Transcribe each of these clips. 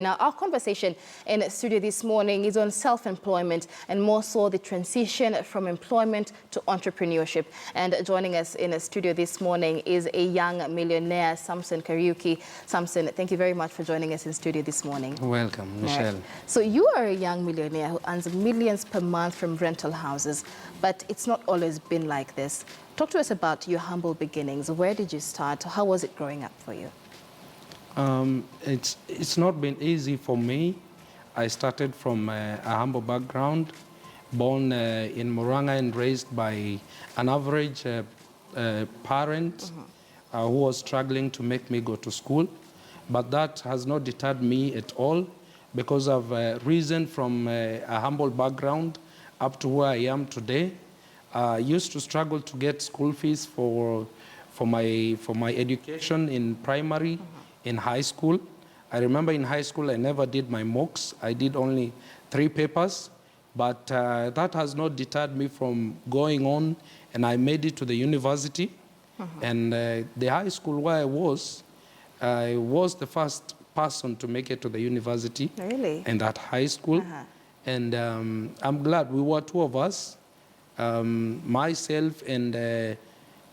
Now, our conversation in the studio this morning is on self-employment and more so the transition from employment to entrepreneurship. And joining us in the studio this morning is a young millionaire, Samson Kariuki. Samson, thank you very much for joining us in studio this morning. Welcome, Michelle. Right. So you are a young millionaire who earns millions per month from rental houses, but it's not always been like this. Talk to us about your humble beginnings. Where did you start? How was it growing up for you? It's not been easy for me. I started from a humble background, born in Muranga and raised by an average parent who was struggling to make me go to school. But that has not deterred me at all, because I've risen from a humble background up to where I am today. I used to struggle to get school fees for my education in primary. In high school, I remember in high school I never did my mocks. I did only 3 papers, but that has not deterred me from going on, and I made it to the university. And the high school where I was the first person to make it to the university. Really? In that high school. And I'm glad we were 2 of us, myself and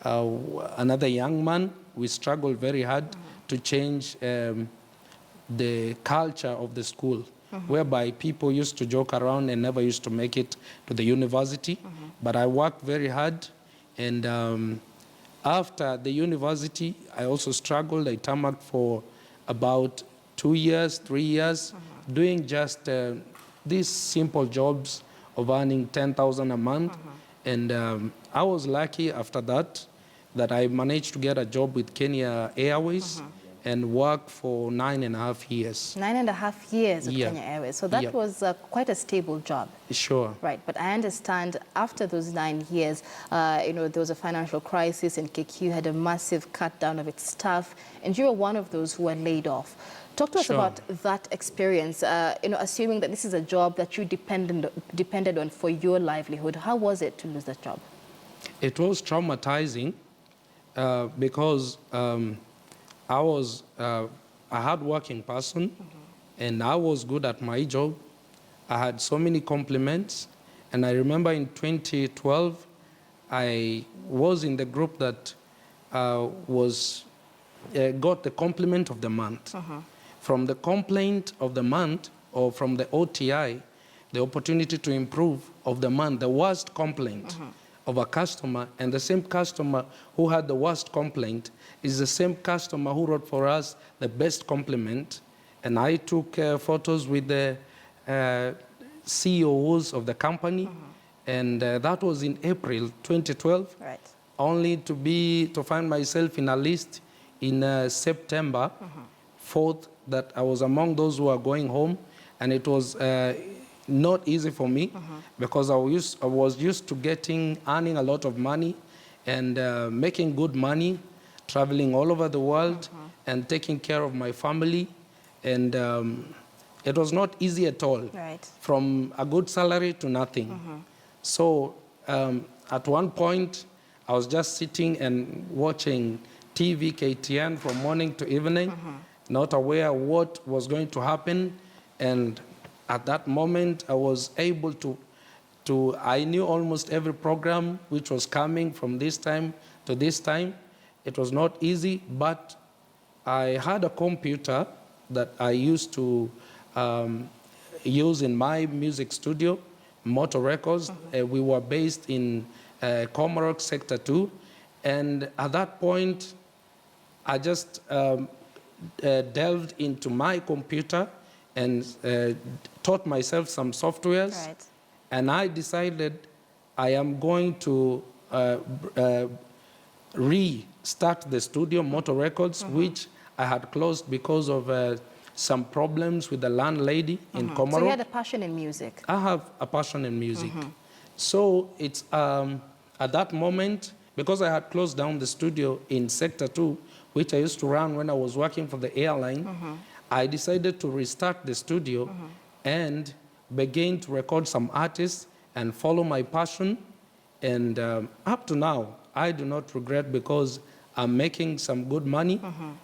another young man. We struggled very hard to change the culture of the school, whereby people used to joke around and never used to make it to the university. But I worked very hard, and after the university, I also struggled. I tarmacked for about 2 years, 3 years, doing just these simple jobs of earning 10,000 a month. And I was lucky after that I managed to get a job with Kenya Airways and work for 9.5 years. 9.5 years at Kenya Airways. So that was quite a stable job. Sure. Right, but I understand after those 9 years, there was a financial crisis and KQ had a massive cut down of its staff, and you were one of those who were laid off. Talk to us about that experience, assuming that this is a job that you depended on for your livelihood. How was it to lose that job? It was traumatizing. Because I was a hard-working person, and I was good at my job. I had so many compliments, and I remember in 2012, I was in the group that got the compliment of the month. From the complaint of the month, or from the OTI, the opportunity to improve of the month, the worst complaint of a customer, and the same customer who had the worst complaint is the same customer who wrote for us the best compliment. And I took photos with the CEOs of the company, and that was in April 2012. Right. Only to find myself in a list in September 4th that I was among those who are going home, and it was not easy for me, because I was used to earning a lot of money and making good money, traveling all over the world and taking care of my family. And it was not easy at all, from a good salary to nothing. So at one point, I was just sitting and watching TV, KTN, from morning to evening, not aware what was going to happen. And at that moment, I was able I knew almost every program which was coming from this time to this time. It was not easy, but I had a computer that I used to use in my music studio, Motor Records. We were based in Comoros Sector 2. And at that point, I just delved into my computer and taught myself some softwares. And I decided I am going to restart the studio, Motor Records, which I had closed because of some problems with the landlady in Comoros. So you had a passion in music? I have a passion in music. So it's at that moment, because I had closed down the studio in Sector 2, which I used to run when I was working for the airline, I decided to restart the studio and begin to record some artists and follow my passion. And up to now, I do not regret, because I'm making some good money.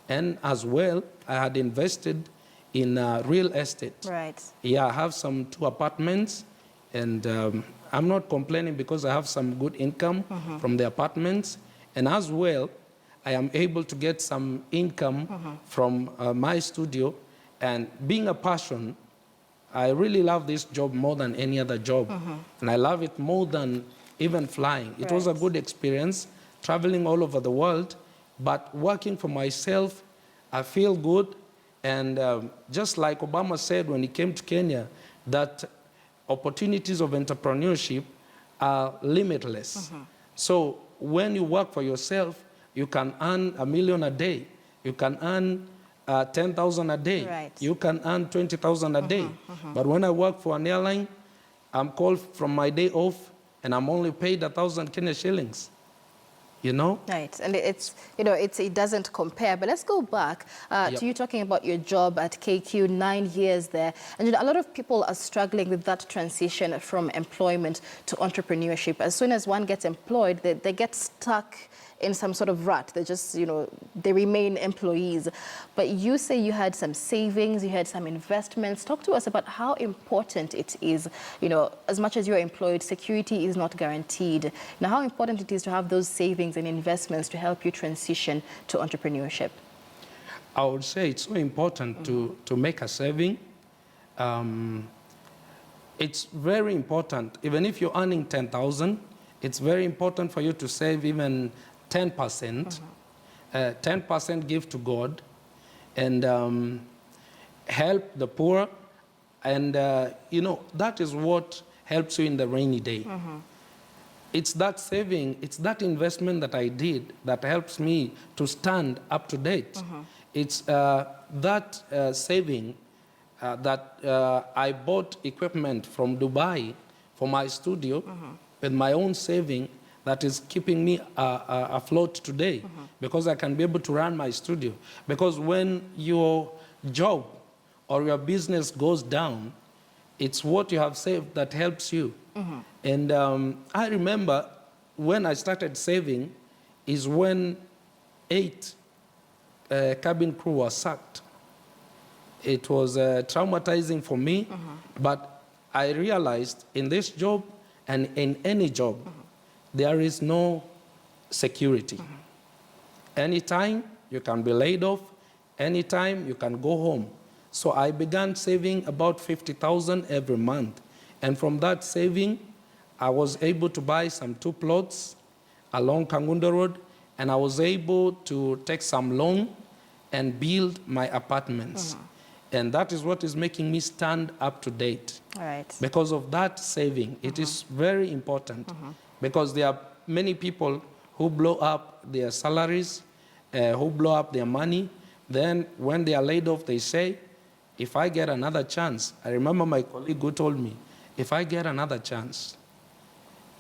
And as well, I had invested in real estate. Right. Yeah, I have some 2 apartments, and I'm not complaining because I have some good income from the apartments. And as well, I am able to get some income from my studio. And being a passion, I really love this job more than any other job. And I love it more than even flying. It was a good experience, traveling all over the world, but working for myself, I feel good. And just like Obama said when he came to Kenya, that opportunities of entrepreneurship are limitless. So when you work for yourself, you can earn $1 million a day. You can earn 10,000 a day. Right. You can earn 20,000 a day. But when I work for an airline, I'm called from my day off, and I'm only paid 1,000 Kenya shillings. You know? Right, and it's, you know, it doesn't compare. But let's go back to you talking about your job at KQ, 9 years there. And you know, a lot of people are struggling with that transition from employment to entrepreneurship. As soon as one gets employed, they get stuck in some sort of rut. They just, you know, they remain employees. But you say you had some savings, you had some investments. Talk to us about how important it is. You know, as much as you're employed, security is not guaranteed. Now, how important it is to have those savings and investments to help you transition to entrepreneurship? I would say it's so important to make a saving. It's very important. Even if you're earning 10,000, it's very important for you to save even 10%. 10% give to God, and help the poor. And, you know, that is what helps you in the rainy day. It's that saving, it's that investment that I did that helps me to stand up to date. It's that saving that I bought equipment from Dubai for my studio with my own saving that is keeping me afloat today, because I can be able to run my studio. Because when your job or your business goes down, it's what you have saved that helps you. And I remember when I started saving is when 8 cabin crew were sacked. It was traumatizing for me, but I realized in this job and in any job, there is no security. Anytime you can be laid off, anytime you can go home. So I began saving about 50,000 every month. And from that saving, I was able to buy some 2 plots along Kangundo Road, and I was able to take some loan and build my apartments. And that is what is making me stand up to date. All right. Because of that saving, it is very important. Because there are many people who blow up their salaries, who blow up their money. Then when they are laid off, they say, if I get another chance. I remember my colleague who told me, if I get another chance.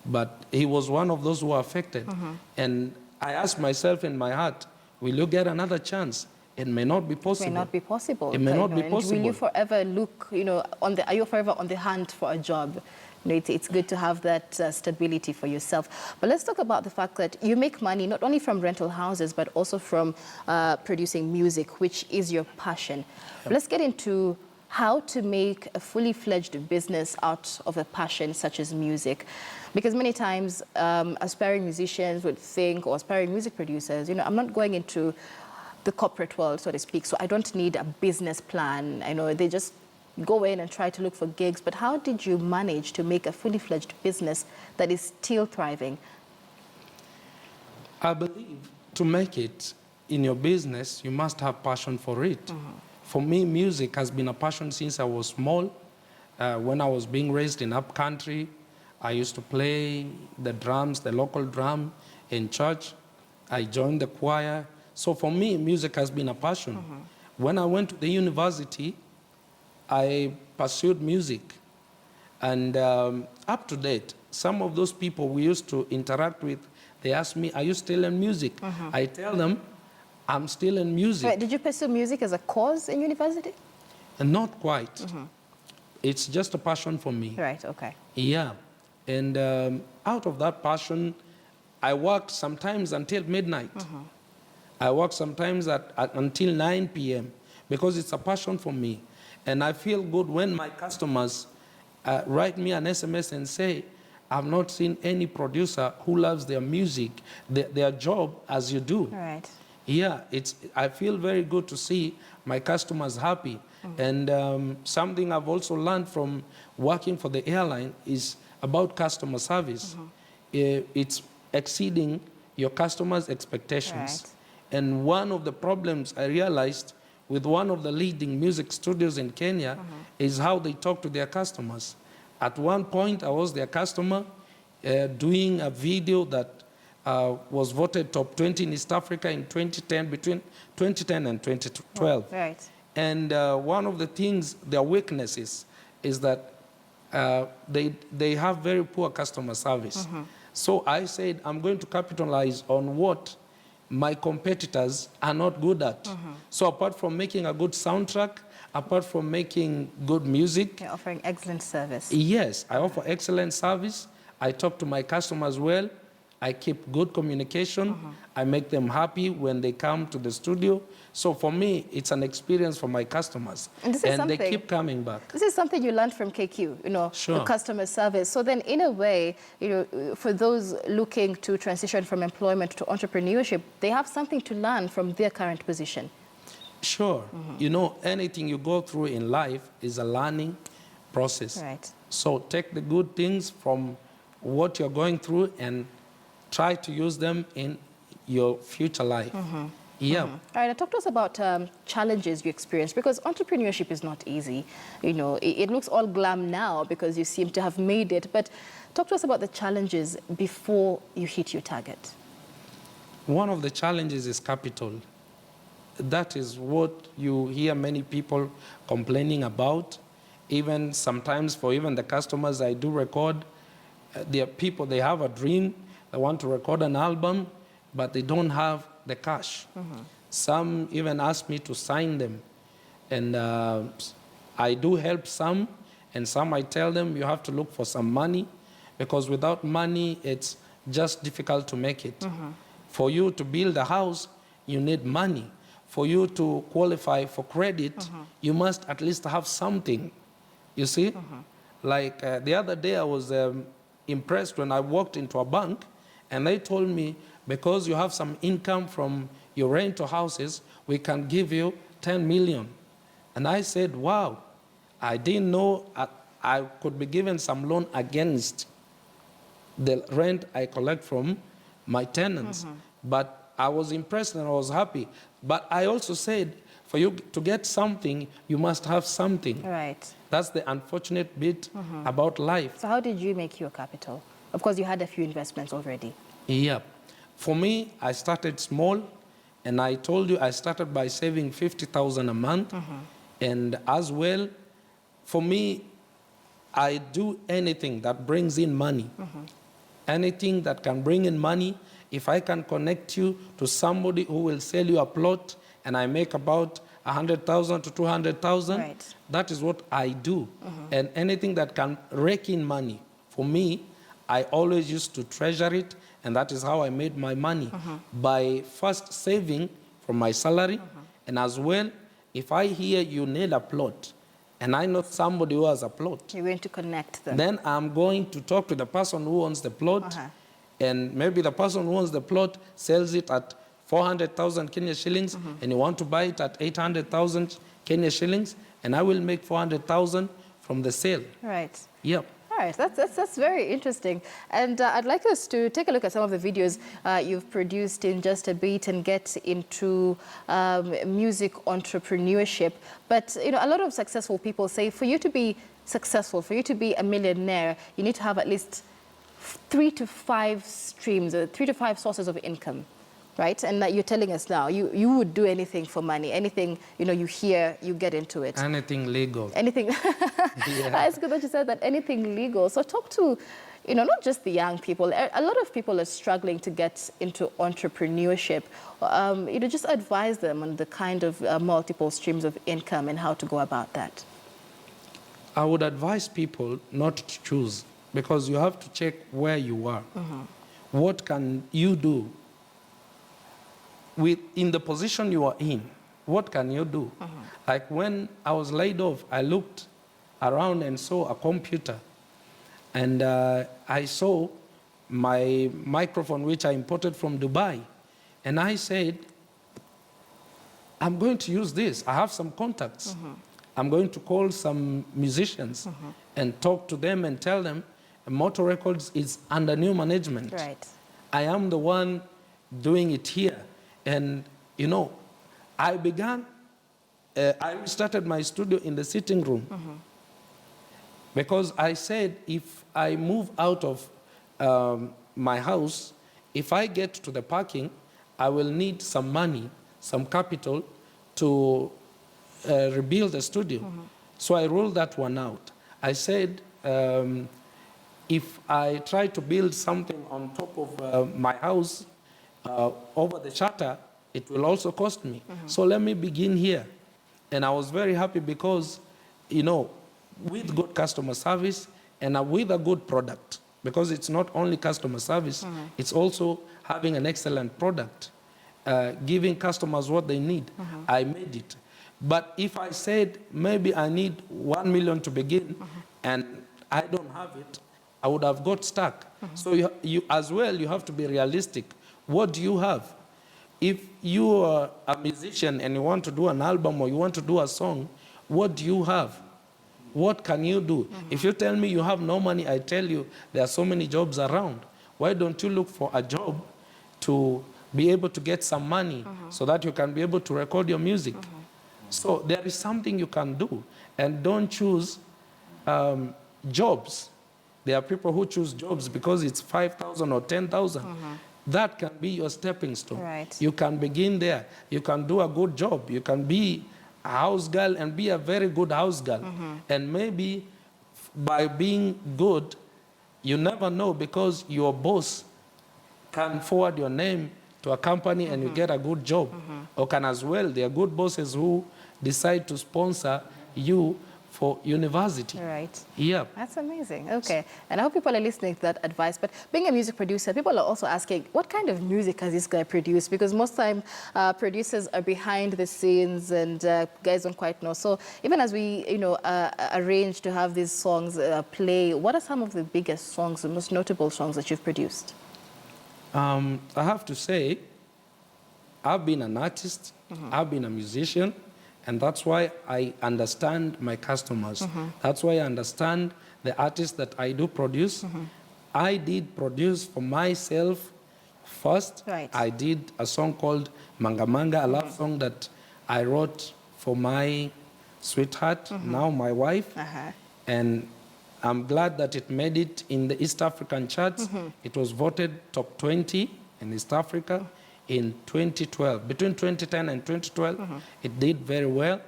But he was one of those who were affected. And I asked myself in my heart, will you get another chance? It may not be possible. It may not be possible. It may not be possible. Will you forever look, you know, are you forever on the hunt for a job? You know, it's good to have that stability for yourself. But let's talk about the fact that you make money not only from rental houses, but also from producing music, which is your passion. Let's get into how to make a fully fledged business out of a passion such as music. Because many times aspiring musicians would think, or aspiring music producers, you know, I'm not going into the corporate world, so to speak, so I don't need a business plan. I know they just go in and try to look for gigs, but how did you manage to make a fully fledged business that is still thriving? I believe to make it in your business, you must have passion for it. For me, music has been a passion since I was small. When I was being raised in up country, I used to play the drums, the local drum in church. I joined the choir. So for me, music has been a passion. When I went to the university, I pursued music. And up to date, some of those people we used to interact with, they ask me, are you still in music? I tell them, I'm still in music. Wait, did you pursue music as a course in university? And not quite. It's just a passion for me. Right, okay. Yeah. And out of that passion, I worked sometimes until midnight. I worked sometimes until 9 p.m. because it's a passion for me. And I feel good when my customers write me an SMS and say, I've not seen any producer who loves their music, their job as you do. Right. Yeah, I feel very good to see my customers happy. And something I've also learned from working for the airline is about customer service. It's exceeding your customers' expectations. Right. And one of the problems I realized with one of the leading music studios in Kenya is how they talk to their customers. At one point, I was their customer doing a video that was voted top 20 in East Africa in 2010, between 2010 and 2012. Right. And one of the things, their weaknesses, is that they have very poor customer service. So I said, I'm going to capitalize on what my competitors are not good at. So apart from making a good soundtrack, apart from making good music, You're offering excellent service. yes, I offer excellent service. I talk to my customers well. I keep good communication. I make them happy when they come to the studio. So for me, it's an experience for my customers. And this is they keep coming back. This is something you learned from KQ, Sure. the customer service. So then in a way, for those looking to transition from employment to entrepreneurship, they have something to learn from their current position. Sure. Anything you go through in life is a learning process. Right. So take the good things from what you're going through and try to use them in your future life. Yeah. All right, now talk to us about challenges you experienced, because entrepreneurship is not easy. It looks all glam now because you seem to have made it, but talk to us about the challenges before you hit your target. One of the challenges is capital. That is what you hear many people complaining about. Even sometimes for even the customers I do record, there are people, they have a dream, they want to record an album, but they don't have the cash. Some even ask me to sign them. And I do help some, and some I tell them you have to look for some money, because without money, it's just difficult to make it. For you to build a house, you need money. For you to qualify for credit, you must at least have something, you see? Like the other day, I was impressed when I walked into a bank, and they told me, because you have some income from your rental houses, we can give you 10 million. And I said, wow, I didn't know I could be given some loan against the rent I collect from my tenants. But I was impressed and I was happy. But I also said, for you to get something, you must have something. Right. That's the unfortunate bit about life. So how did you make your capital? Of course, you had a few investments already. Yeah. For me, I started small, and I told you I started by saving 50,000 a month. And as well, for me, I do anything that brings in money. Anything that can bring in money. If I can connect you to somebody who will sell you a plot, and I make about 100,000 to 200,000, right, that is what I do. And anything that can rake in money, for me, I always used to treasure it, and that is how I made my money. By first saving from my salary, and as well, if I hear you need a plot, and I know somebody who has a plot, you're going to connect them. then I'm going to talk to the person who owns the plot, and maybe the person who owns the plot sells it at 400,000 Kenya shillings, and you want to buy it at 800,000 Kenya shillings, and I will make 400,000 from the sale. Right. Yep. All right, that's very interesting. And I'd like us to take a look at some of the videos you've produced in just a bit and get into music entrepreneurship. But, a lot of successful people say for you to be successful, for you to be a millionaire, you need to have at least 3 to 5 streams, 3 to 5 sources of income. Right, and you're telling us now, you would do anything for money. Anything, you hear, you get into it. Anything legal. Anything. Yeah. It's good that you said that, anything legal. So talk to, not just the young people. A lot of people are struggling to get into entrepreneurship. Just advise them on the kind of multiple streams of income and how to go about that. I would advise people not to choose, because you have to check where you are. What can you do in the position you are in? what can you do? Like when I was laid off, I looked around and saw a computer. And I saw my microphone, which I imported from Dubai. And I said, I'm going to use this. I have some contacts. I'm going to call some musicians and talk to them and tell them Moto Records is under new management. Right. I am the one doing it here. And, you know, I began, I started my studio in the sitting room. Because I said, if I move out of my house, if I get to the parking, I will need some money, some capital to rebuild the studio. So I ruled that one out. I said, if I try to build something on top of my house over the shutter, it will also cost me. So let me begin here. And I was very happy because, you know, with good customer service and with a good product, because it's not only customer service, it's also having an excellent product, giving customers what they need. I made it. But if I said maybe I need 1 million to begin and I don't have it, I would have got stuck. So you as well, you have to be realistic. What do you have? If you are a musician and you want to do an album or you want to do a song, what do you have? What can you do? If you tell me you have no money, I tell you there are so many jobs around. Why don't you look for a job to be able to get some money so that you can be able to record your music? So there is something you can do. And don't choose jobs. There are people who choose jobs because it's 5,000 or 10,000. That can be your stepping stone. Right. You can begin there. You can do a good job. You can be a house girl and be a very good house girl. And maybe by being good, you never know, because your boss can forward your name to a company and you get a good job. Or can as well, there are good bosses who decide to sponsor you for university. Right. Yeah. That's amazing. Okay. And I hope people are listening to that advice. But being a music producer, people are also asking, what kind of music has this guy produced? Because most time producers are behind the scenes and guys don't quite know. So even as we, you know, arrange to have these songs play, what are some of the biggest songs, the most notable songs that you've produced? I have to say, I've been an artist, I've been a musician, and that's why I understand my customers. That's why I understand the artists that I do produce. I did produce for myself first. Right. I did a song called Manga Manga, a love song that I wrote for my sweetheart, now my wife. And I'm glad that it made it in the East African charts. It was voted top 20 in East Africa in 2012. Between 2010 and 2012, it did very well.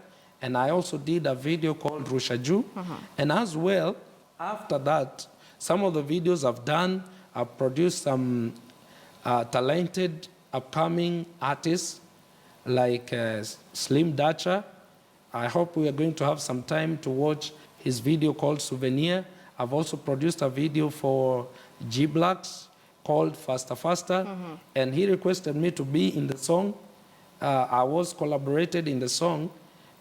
And I also did a video called Rushaju. And as well, after that, some of the videos I've done, I've produced some talented upcoming artists like Slim Dacha. I hope we are going to have some time to watch his video called Souvenir. I've also produced a video for G Blacks called Faster Faster, and he requested me to be in the song. I was collaborated in the song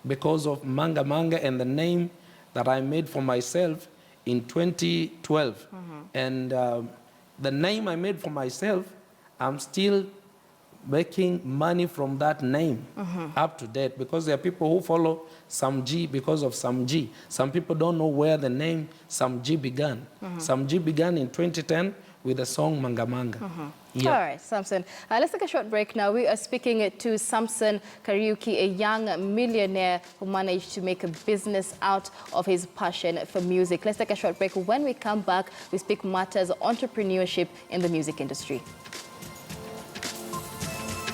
because of Manga Manga and the name that I made for myself in 2012. And the name I made for myself, I'm still making money from that name up to date, because there are people who follow Sam G because of Sam G. Some people don't know where the name Sam G began. Sam G began in 2010 with the song Manga Manga. All right, Samson. Let's take a short break now. We are speaking to Samson Kariuki, a young millionaire who managed to make a business out of his passion for music. Let's take a short break. When we come back, we speak matters of entrepreneurship in the music industry.